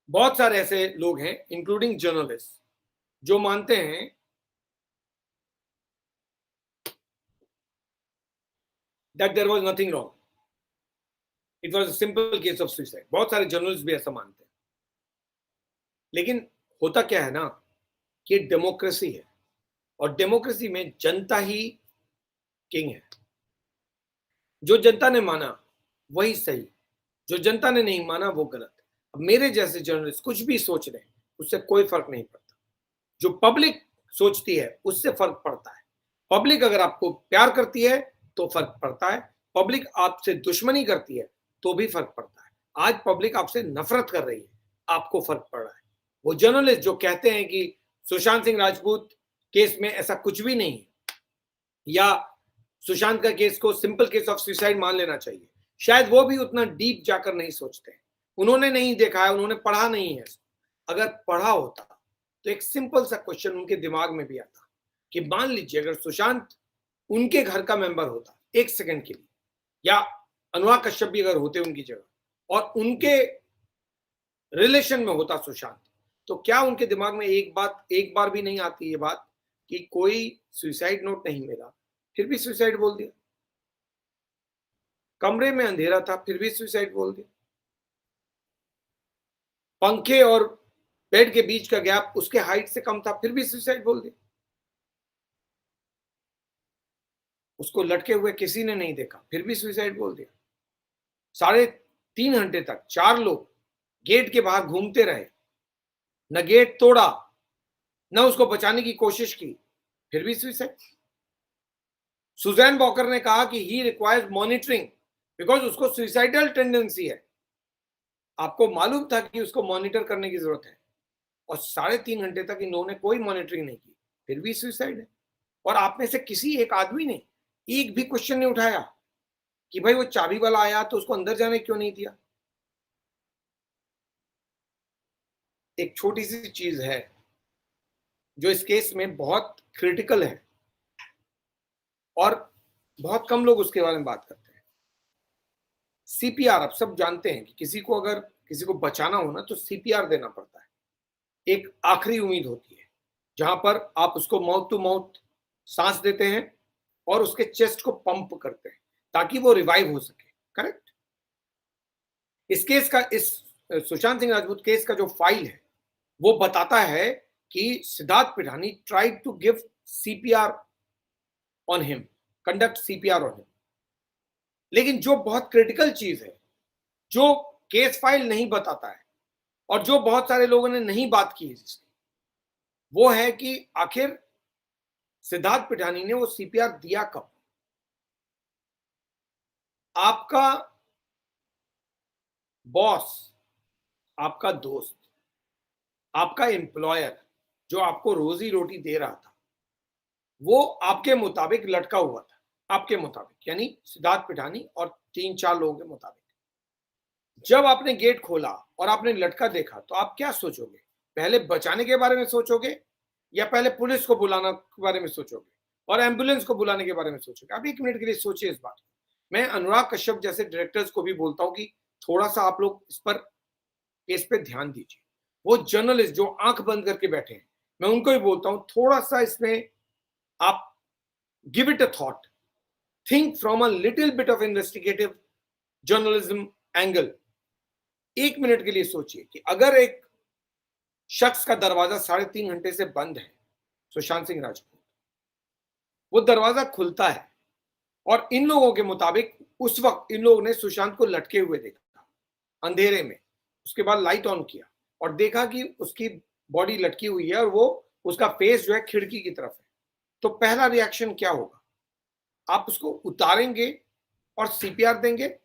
बहुत सारे ऐसे लोग हैं इंक्लूडिंग जर्नलिस्ट जो मानते हैं that there was nothing wrong, it was a simple case of suicide. बहुत सारे जर्नलिस्ट भी ऐसा मानते हैं। लेकिन होता क्या है ना कि डेमोक्रेसी है और डेमोक्रेसी में जनता ही किंग है। जो जनता ने माना वही सही, जो जनता ने नहीं माना वो गलत। अब मेरे जैसे जर्नलिस्ट कुछ भी सोच रहे हैं उससे कोई फर्क नहीं पड़ता। जो पब्लिक सोचती है उससे फर्क पड़ता है। पब्लिक अगर आपको प्यार करती है तो फर्क पड़ता है, पब्लिक आपसे दुश्मनी करती है तो भी फर्क पड़ता है। आज पब्लिक आपसे नफरत कर रही है, आपको फर्क पड़ रहा है। वो जर्नलिस्ट जो कहते हैं कि सुशांत सिंह राजपूत केस में ऐसा कुछ भी नहीं है या सुशांत का केस को सिंपल केस ऑफ सुसाइड मान लेना चाहिए, शायद वो भी उतना डीप जाकर नहीं सोचते हैं। उन्होंने नहीं देखा है, उन्होंने पढ़ा नहीं है। अगर पढ़ा होता तो एक सिंपल सा क्वेश्चन उनके दिमाग में भी आता कि मान लीजिए अगर सुशांत उनके घर का मेंबर होता एक सेकंड के लिए, या अनुराग कश्यप भी अगर होते उनकी जगह और उनके रिलेशन में होता सुशांत, तो क्या उनके दिमाग में एक बार भी नहीं आती ये बात कि कोई सुसाइड नोट नहीं मिला फिर भी सुसाइड बोल दिया, कमरे में अंधेरा था फिर भी सुसाइड बोल दिया, पंखे और बेड के बीच का गैप उसके हाइट से कम था फिर भी सुसाइड बोल दिया, उसको लटके हुए किसी ने नहीं देखा फिर भी सुसाइड बोल दिया, 3.5 घंटे तक 4 लोग गेट के बाहर घूमते रहे, न गेट तोड़ा न उसको बचाने की कोशिश की फिर भी सुसाइड। सुजैन वॉकर ने कहा कि ही रिक्वायर्स मॉनिटरिंग बिकॉज उसको सुइसाइडल टेंडेंसी है। आपको मालूम था कि उसको मॉनिटर करने की जरूरत है और 3.5 घंटे तक इन्होंने कोई मॉनिटरिंग नहीं की फिर भी सुसाइड है। और आप में से किसी एक आदमी ने एक भी क्वेश्चन नहीं उठाया कि भाई वो चाबी वाला आया तो उसको अंदर जाने क्यों नहीं दिया। एक छोटी सी चीज है जो इस केस में बहुत क्रिटिकल है और बहुत कम लोग उसके बारे में बात करते हैं। सीपीआर, आप सब जानते हैं कि किसी को बचाना हो ना तो सीपीआर देना पड़ता है। एक आखिरी उम्मीद होती है जहां पर आप उसको माउथ टू माउथ सांस देते हैं और उसके चेस्ट को पंप करते हैं ताकि वो रिवाइव हो सके। करेक्ट। इस सुशांत सिंह राजपूत केस का जो फाइल है वो बताता है कि Siddharth Pithani tried to give CPR on him, conduct CPR on him. लेकिन जो बहुत क्रिटिकल चीज है, जो केस फाइल नहीं बताता है और जो बहुत सारे लोगों ने नहीं बात की है जिसकी, वो है कि आखिर सिद्धार्थ पिठानी ने वो सीपीआर दिया कब। आपका बॉस, आपका दोस्त, आपका एम्प्लॉयर जो आपको रोजी रोटी दे रहा था वो आपके मुताबिक लटका हुआ था, आपके मुताबिक यानी सिद्धार्थ पिठानी और 3-4 लोगों के मुताबिक। जब आपने गेट खोला और आपने लटका देखा तो आप क्या सोचोगे? पहले बचाने के बारे में सोचोगे या पहले पुलिस को बुलाना के बारे में सोचोगे और एम्बुलेंस को बुलाने के बारे में सोचोगे? आप 1 मिनट के लिए सोचिए इस बात को। मैं अनुराग कश्यप जैसे डायरेक्टर्स को भी बोलता हूं कि थोड़ा सा आप लोग इस पे ध्यान दीजिए। वो जर्नलिस्ट जो आंख बंद करके बैठे हैं, मैं उनको भी बोलता हूं थोड़ा सा इसमें आप give it a thought, think from a little bit of investigative journalism angle. 1 minute के लिए सोचिए कि अगर एक शख्स का दरवाजा 3.5 घंटे से बंद है, सुशांत सिंह राजपूत, वो दरवाजा खुलता है और इन लोगों के मुताबिक उस वक्त इन लोगों ने सुशांत को लटके हुए देखा अंधेरे में। उसके बाद लाइट ऑन किया और देखा कि उसकी बॉडी लटकी हुई है और वो उसका फेस जो है खिड़की की तरफ है। तो पहला रिएक्शन क्या होगा? आप उसको उतारेंगे और सीपीआर देंगे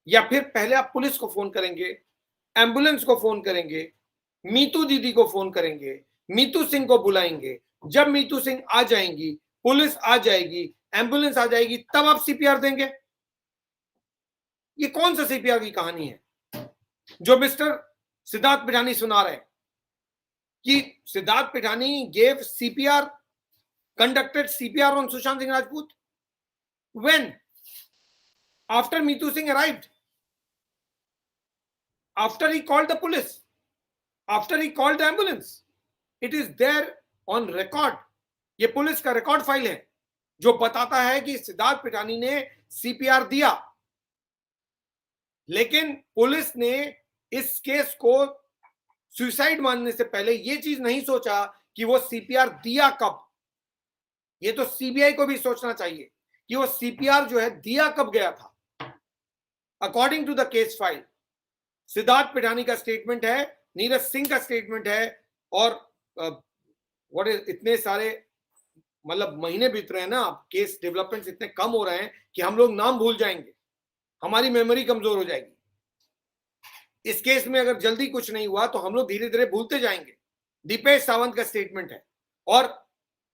या फिर पहले आप पुलिस को फोन करेंगे, एम्बुलेंस को फोन करेंगे, मीतू दीदी को फोन करेंगे, मीतू सिंह को बुलाएंगे। जब मीतू सिंह आ जाएंगी, पुलिस आ जाएगी, एम्बुलेंस आ जाएगी, तब आप सीपीआर देंगे? ये कौन सा सीपीआर की कहानी है जो मिस्टर सिद्धार्थ पिठानी सुना रहे हैं कि Siddharth Pithani gave CPR, conducted CPR on Sushant Singh Rajput when? After Meetu Singh arrived, after he called the police. After he called the ambulance. It is there on record. ये पुलिस का रिकॉर्ड फाइल है जो बताता है कि सिद्धार्थ पिठानी ने सीपीआर दिया. लेकिन पुलिस ने इस केस को सुसाइड मानने से पहले यह चीज नहीं सोचा कि वो सीपीआर दिया कब. ये तो सीबीआई को भी सोचना चाहिए कि वो सीपीआर जो है दिया कब गया था. According to the case file, Siddharth Pithani का स्टेटमेंट है, नीरज सिंह का स्टेटमेंट है, और व्हाट इज, इतने सारे मतलब महीने बीत रहे हैं ना, केस डेवलपमेंट्स इतने कम हो रहे हैं कि हम लोग नाम भूल जाएंगे, हमारी मेमोरी कमजोर हो जाएगी. इस केस में अगर जल्दी कुछ नहीं हुआ तो हम लोग धीरे धीरे भूलते जाएंगे. दीपेश सावंत का स्टेटमेंट है और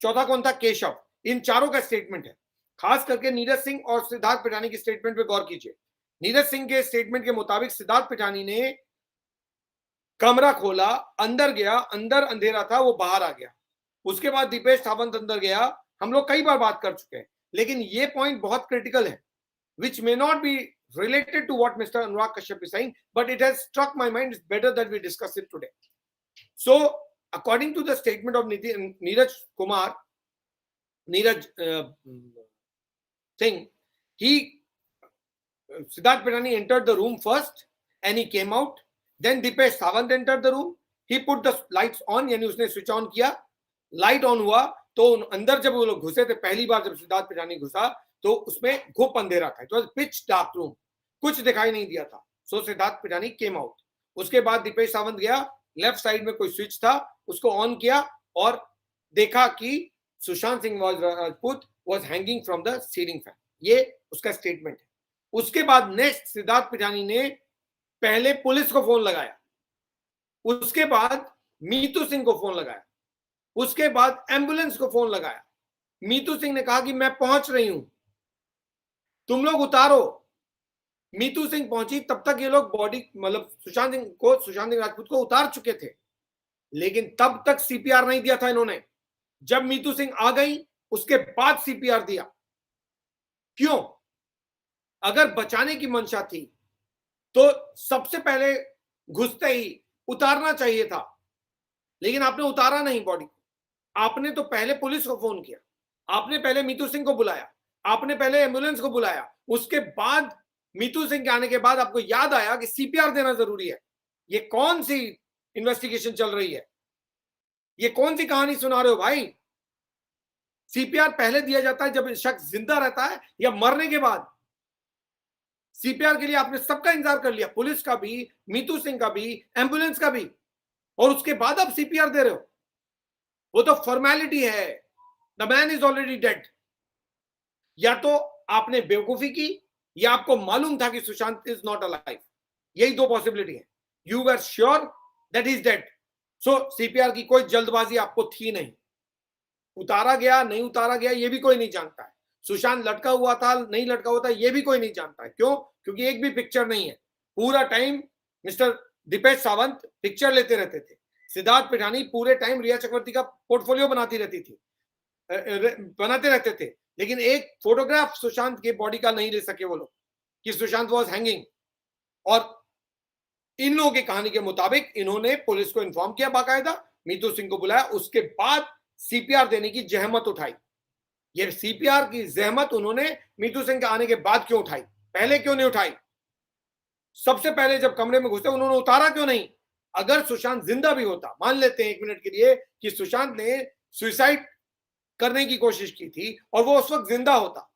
चौथा कौन था, केशव. इन चारों का स्टेटमेंट है. खास करके नीरज सिंह और सिद्धार्थ पिठानी के स्टेटमेंट पे गौर कीजिए. नीरज सिंह के स्टेटमेंट के मुताबिक सिद्धार्थ पिठानी ने कमरा खोला, अंदर गया, अंदर अंधेरा था, वो बाहर आ गया. उसके बाद दीपेश सावंत अंदर गया. हम लोग कई बार बात कर चुके हैं, लेकिन ये पॉइंट बहुत क्रिटिकल है, which may not be related to what Mr. Anurag Kashyap is saying, but it has struck my mind. It's better that we discuss it today. So, according to the statement of Neeraj Singh, Siddharth Pitani entered the room first and he came out. Then Dipesh Sawant entered the room. He put the lights on, यानी उसने switch on किया. Light on हुआ तो अंदर जब वो लोग घुसे थे, पहली बार जब सिद्धार्थ पिठानी घुसा तो उसमें घुप अंधेरा था. तो पिच डार्क रूम, कुछ दिखाई नहीं दिया था. सो सिद्धार्थ पिठानी केम आउट. उसके बाद दीपेश सावंत गया, लेफ्ट साइड में कोई स्विच था, उसको ऑन किया और देखा कि Sushant Singh Rajput was hanging from the ceiling fan. ये उसका स्टेटमेंट है. उसके बाद नेक्स्ट सिद्धार्थ पिठानी ने पहले पुलिस को फोन लगाया, उसके बाद मीतू सिंह को फोन लगाया, उसके बाद एम्बुलेंस को फोन लगाया. मीतू सिंह ने कहा कि मैं पहुंच रही हूं, तुम लोग उतारो. मीतू सिंह पहुंची, तब तक ये लोग बॉडी मतलब सुशांत सिंह राजपूत को उतार चुके थे, लेकिन तब तक सीपीआर नहीं दिया था इन्होंने. जब मीतू सिंह आ गई उसके बाद सीपीआर दिया. क्यों? अगर बचाने की मंशा थी तो सबसे पहले घुसते ही उतारना चाहिए था, लेकिन आपने उतारा नहीं बॉडी को. आपने तो पहले पुलिस को फोन किया, आपने पहले मीतू सिंह को बुलाया, आपने पहले एम्बुलेंस को बुलाया. उसके बाद मीतू सिंह के आने के बाद आपको याद आया कि सीपीआर देना जरूरी है. ये कौन सी इन्वेस्टिगेशन चल रही है? ये कौन सी कहानी सुना रहे हो भाई? सीपीआर पहले दिया जाता है जब शख्स जिंदा रहता है या मरने के बाद. सीपीआर के लिए आपने सबका इंतजार कर लिया, पुलिस का भी, मीतू सिंह का भी, एम्बुलेंस का भी, और उसके बाद आप सीपीआर दे रहे हो. वो तो फॉर्मेलिटी है. The man is already dead. या तो आपने बेवकूफी की या आपको मालूम था कि सुशांत इज नॉट अलाइव. यही दो पॉसिबिलिटी है. You were sure that is dead. So CPR की कोई जल्दबाजी आपको थी नहीं. उतारा गया नहीं उतारा गया ये भी कोई नहीं जानता है. सुशांत लटका हुआ था नहीं लटका हुआ था ये भी कोई नहीं जानता है. क्यों? क्योंकि एक भी पिक्चर नहीं है. पूरा time mister Dipesh Sawant picture लेते रहते थे. सिद्धार्थ पिठानी पूरे टाइम रिया चक्रवर्ती का पोर्टफोलियो बनाते रहते थे, लेकिन एक फोटोग्राफ सुशांत के बॉडी का नहीं ले सके वो लोग कि सुशांत वाज हैंगिंग. और इन लोगों की कहानी के मुताबिक इन्होंने पुलिस को इन्फॉर्म किया, बाकायदा मीतू सिंह को बुलाया, उसके बाद सीपीआर देने की जहमत उठाई. ये सीपीआर की जहमत उन्होंने मीतू सिंह के आने के बाद क्यों उठाई? पहले क्यों नहीं उठाई? सबसे पहले जब कमरे में घुसे उन्होंने उतारा क्यों नहीं? अगर सुशांत जिंदा भी होता, मान लेते हैं एक मिनट के लिए कि सुशांत ने सुसाइड करने की कोशिश की थी और वो उस वक्त जिंदा होता,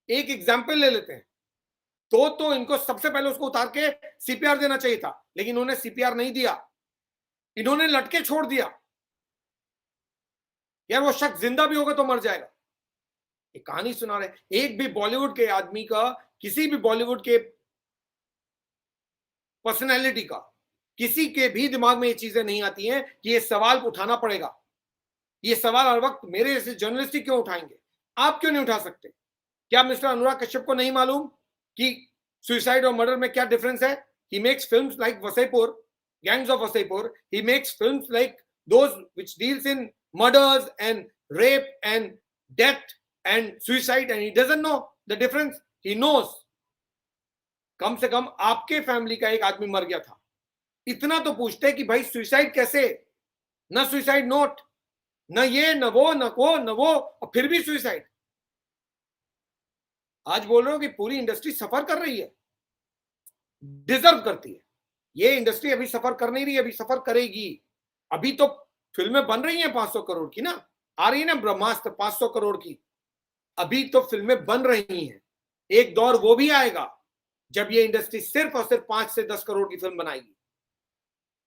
एक एग्जाम्पल ले लेते हैं, तो इनको सबसे पहले उसको उतार के सीपीआर देना चाहिए था. लेकिन इन्होंने सीपीआर नहीं दिया, इन्होंने लटके छोड़ दिया. यार वो शख्स जिंदा भी होगा तो मर जाएगा. ये कहानी सुना रहे. एक भी बॉलीवुड के आदमी का, किसी भी बॉलीवुड के पर्सनैलिटी का, किसी के भी दिमाग में ये चीजें नहीं आती हैं कि ये सवाल उठाना पड़ेगा. ये सवाल हर वक्त मेरे जैसे जर्नलिस्ट क्यों उठाएंगे? आप क्यों नहीं उठा सकते? क्या मिस्टर अनुराग कश्यप को नहीं मालूम कि सुसाइड और मर्डर में क्या डिफरेंस है? He makes films like Wasseypur, gangs of Wasseypur. He makes films like those which deals in murders and rape and death and suicide, and he doesn't know the difference. He knows. कम से कम आपके family का एक आदमी मर गया था, इतना तो पूछते हैं कि भाई सुसाइड कैसे, ना सुसाइड नोट, न ये न वो न वो न वो, और फिर भी सुसाइड। आज बोल रहे हो कि पूरी इंडस्ट्री सफर कर रही है, डिजर्व करती है। ये इंडस्ट्री अभी सफर कर नहीं रही, अभी सफर करेगी। अभी तो फिल्में बन रही हैं 500 करोड़ की ना, आ रही है ना ब्रह्मास्त्र 500 करोड़ की, अभी तो फिल्में बन रही हैं। एक दौर वो भी आएगा जब ये इंडस्ट्री सिर्फ और सिर्फ 5 से 10 करोड़ की फिल्म बनाएगी।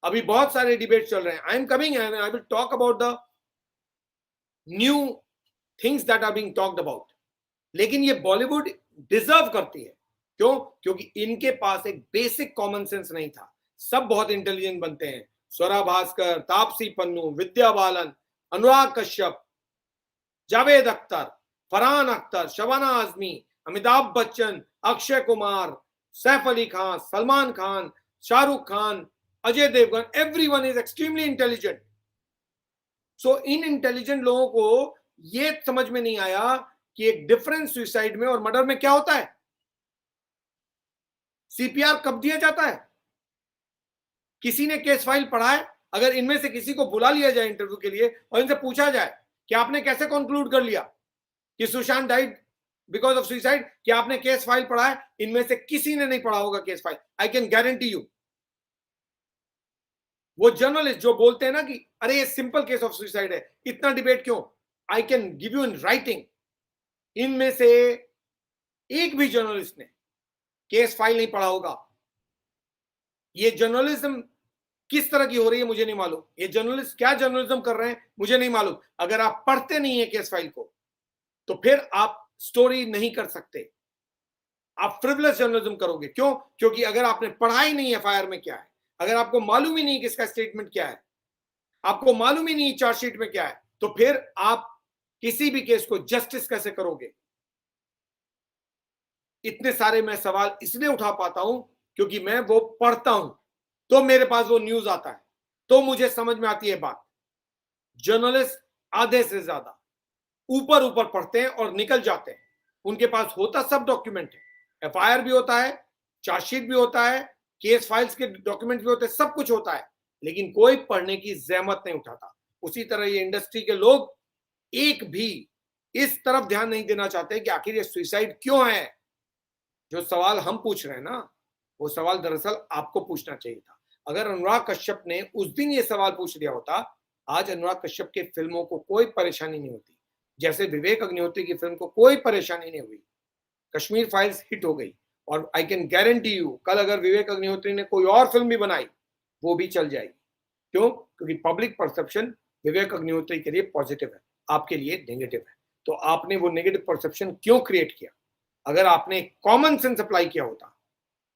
अभी बहुत सारे डिबेट चल रहे हैं। I am coming and I will talk about the new things that are being talked about. लेकिन ये बॉलीवुड डिजर्व करती है। क्यों? क्योंकि इनके पास एक बेसिक कॉमन सेंस नहीं था। सब बहुत इंटेलिजेंट बनते हैं, Swara Bhaskar, Taapsee Pannu, Vidya Balan, Anurag Kashyap, Javed Akhtar, Farhan Akhtar, Shabana Azmi, Amitabh Bachchan, Akshay Kumar, Saif Ali Khan, Salman Khan, Shahrukh Khan, Ajay Devgan, everyone is extremely intelligent. So इन इंटेलिजेंट लोगों को ये समझ में नहीं आया कि एक डिफरेंस सुसाइड में और मर्डर में क्या होता है। सीपीआर कब दिया जाता है? किसी ने केस फाइल पढ़ा है? अगर इनमें से किसी को बुला लिया जाए इंटरव्यू के लिए और इनसे पूछा जाए कि आपने कैसे कंक्लूड कर लिया कि Sushant died because of suicide, कि आपने केस फाइल पढ़ा है? इनमें से किसी ने नहीं पढ़ा होगा case file, I can guarantee you. वो जर्नलिस्ट जो बोलते हैं ना कि अरे ये सिंपल केस ऑफ सुसाइड है, इतना डिबेट क्यों, I can give you in writing, इनमें से एक भी जर्नलिस्ट ने केस फाइल नहीं पढ़ा होगा। ये जर्नलिज्म किस तरह की हो रही है मुझे नहीं मालूम, ये जर्नलिस्ट क्या जर्नलिज्म कर रहे हैं मुझे नहीं मालूम। अगर आप पढ़ते नहीं है केस फाइल को तो फिर आप स्टोरी नहीं कर सकते, आप फ्रिवलेस जर्नलिज्म करोगे। क्यों? क्योंकि अगर आपने पढ़ा ही नहीं एफआईआर में क्या है, अगर आपको मालूम ही नहीं कि इसका स्टेटमेंट क्या है, आपको मालूम ही नहीं चार्जशीट में क्या है, तो फिर आप किसी भी केस को जस्टिस कैसे करोगे। इतने सारे मैं सवाल इसलिए उठा पाता हूं क्योंकि मैं वो पढ़ता हूं, तो मेरे पास वो न्यूज आता है, तो मुझे समझ में आती है बात। जर्नलिस्ट आधे से ज्यादा ऊपर ऊपर पढ़ते हैं और निकल जाते हैं, उनके पास होता सब डॉक्यूमेंट है, एफआईआर भी होता है, चार्जशीट भी होता है, केस फाइल्स के डॉक्यूमेंट भी होते हैं, सब कुछ होता है, लेकिन कोई पढ़ने की जहमत नहीं उठाता। उसी तरह ये इंडस्ट्री के लोग एक भी इस तरफ ध्यान नहीं देना चाहते कि आखिर ये सुसाइड क्यों है। जो सवाल हम पूछ रहे हैं ना, वो सवाल दरअसल आपको पूछना चाहिए था। अगर अनुराग कश्यप ने उस दिन ये सवाल पूछ लिया होता, आज अनुराग कश्यप के फिल्मों को कोई परेशानी नहीं होती, जैसे विवेक अग्निहोत्री की फिल्म को कोई परेशानी नहीं हुई। कश्मीर फाइल्स हिट हो गई, और आई कैन गारंटी यू कल अगर विवेक अग्निहोत्री ने कोई और फिल्म भी बनाई वो भी चल जाएगी। क्यों? क्योंकि पब्लिक परसेप्शन विवेक अग्निहोत्री के लिए पॉजिटिव है, आपके लिए नेगेटिव है। तो आपने वो नेगेटिव परसेप्शन क्यों क्रिएट किया? अगर आपने कॉमन सेंस अप्लाई किया होता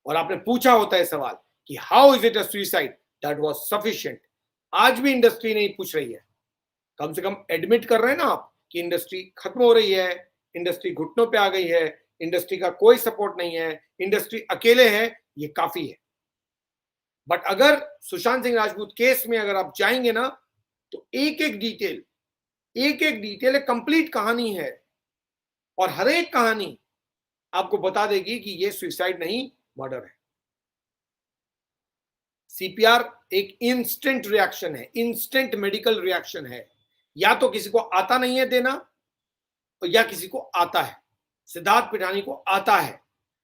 और आपने पूछा होता है सवाल कि how is it a suicide, that was sufficient. आज भी इंडस्ट्री नहीं पूछ रही है, कम से कम एडमिट कर रहे हैं ना आप कि इंडस्ट्री खत्म हो रही है, इंडस्ट्री घुटनों पे आ गई है, इंडस्ट्री का कोई सपोर्ट नहीं है, इंडस्ट्री अकेले है, ये काफी है। बट अगर सुशांत सिंह राजपूत केस में अगर आप जाएंगे ना, तो एक एक डिटेल एक कंप्लीट कहानी है, और हर एक कहानी आपको बता देगी कि ये सुसाइड नहीं मर्डर है। सीपीआर एक इंस्टेंट रिएक्शन है, इंस्टेंट मेडिकल रिएक्शन है। या तो किसी को आता नहीं है देना, या किसी को आता है। सिद्धार्थ पिठानी को आता है,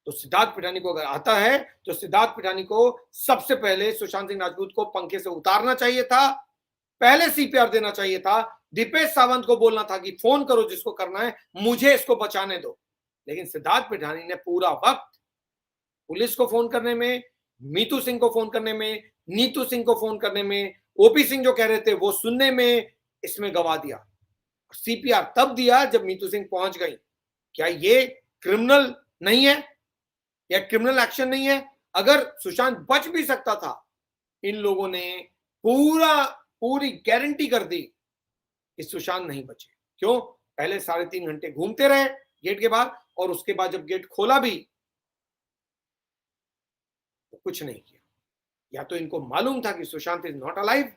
तो सिद्धार्थ पिठानी को अगर आता है तो सिद्धार्थ पिठानी को सबसे पहले सुशांत सिंह राजपूत को पंखे से उतारना चाहिए था, पहले सीपीआर देना चाहिए था, दीपेश सावंत को बोलना था कि फोन करो जिसको करना है, मुझे इसको बचाने दो। लेकिन सिद्धार्थ पिठानी ने पूरा वक्त पुलिस को फोन करने में, मीतू सिंह को फोन करने में, नीतू सिंह को फोन करने में, ओपी सिंह जो कह रहे थे वो सुनने में, इसमें गवा दिया। सीपीआर तब दिया जब मीतू सिंह पहुंच गई। क्या ये क्रिमिनल नहीं है या क्रिमिनल एक्शन नहीं है? अगर सुशांत बच भी सकता था, इन लोगों ने पूरी गारंटी कर दी कि सुशांत नहीं बचे। क्यों? पहले 3.5 घंटे घूमते रहे गेट के बाहर, और उसके बाद जब गेट खोला भी तो कुछ नहीं किया। या तो इनको मालूम था कि सुशांत इज नॉट अलाइव,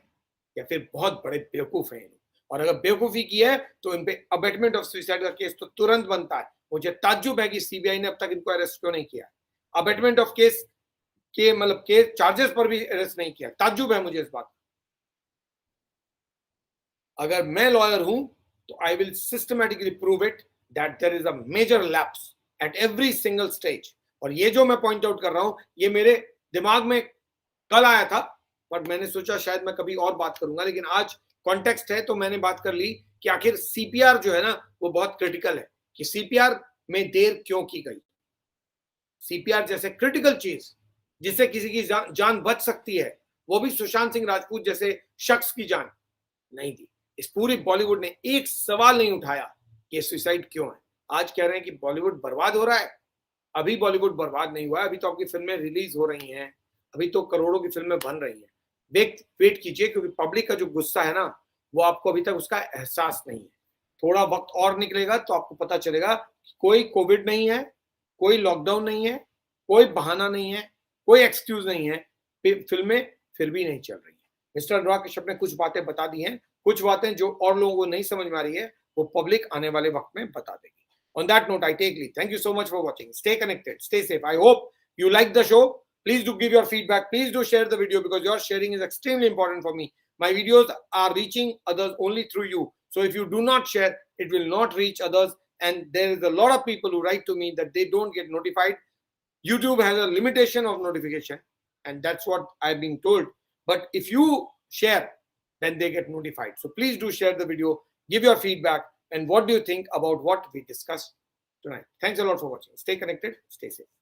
या फिर बहुत बड़े बेवकूफ हैं। और अगर बेवकूफी की है तो इन पे अबेटमेंट ऑफ सुसाइड का केस तो तुरंत बनता है। मुझे ताज्जुब है कि सीबीआई ने अब तक इनको अरेस्ट क्यों नहीं किया। अबेटमेंट ऑफ केस के मतलब के चार्जेस पर भी अरेस्ट नहीं किया। ताज्जुब है मुझे इस बात। अगर मैं लॉयर हूं तो I will systematically prove it that there is a major lapse at every single stage. और ये जो मैं पॉइंट आउट कर रहा हूं, ये मेरे दिमाग में कल आया था, बट मैंने सोचा शायद मैं कभी और बात करूंगा, लेकिन आज कॉन्टेक्स्ट है तो मैंने बात कर ली कि आखिर सीपीआर जो है ना वो बहुत क्रिटिकल है, कि सीपीआर में देर क्यों की गई। सीपीआर जैसे क्रिटिकल चीज जिससे किसी की जान बच सकती है, वो भी सुशांत सिंह राजपूत जैसे शख्स की जान नहीं दी। इस पूरी बॉलीवुड ने एक सवाल नहीं उठाया कि सुसाइड क्यों है। आज कह रहे हैं कि बॉलीवुड बर्बाद हो रहा है। अभी बॉलीवुड बर्बाद नहीं हुआ है, अभी तो आपकी फिल्में रिलीज हो रही हैं, अभी तो करोड़ों की फिल्में बन रही हैं। वेट कीजिए, क्योंकि पब्लिक का जो गुस्सा है ना, वो आपको अभी तक उसका एहसास नहीं है। थोड़ा वक्त और निकलेगा तो आपको पता चलेगा कि कोई कोविड नहीं है, कोई लॉकडाउन नहीं है, कोई बहाना नहीं है, कोई एक्सक्यूज नहीं है, फिल्में फिर भी नहीं चल रही है। मिस्टर अनुराग कश्यप ने कुछ बातें बता दी हैं, कुछ बातें जो और लोगों को नहीं समझ में आ रही है वो पब्लिक आने वाले वक्त में बता देगी। On that note, I take leave. Thank you so much for watching. Stay connected. Stay safe. I hope you like the show. Please do give your feedback. Please do share the video because your sharing is extremely important for me. My videos are reaching others only through you. So if you do not share, it will not reach others. And there is a lot of people who write to me that they don't get notified. YouTube has a limitation of notification, and that's what I've been told. But if you share, then they get notified. So please do share the video. Give your feedback. And what do you think about what we discussed tonight? Thanks a lot for watching. Stay connected. Stay safe.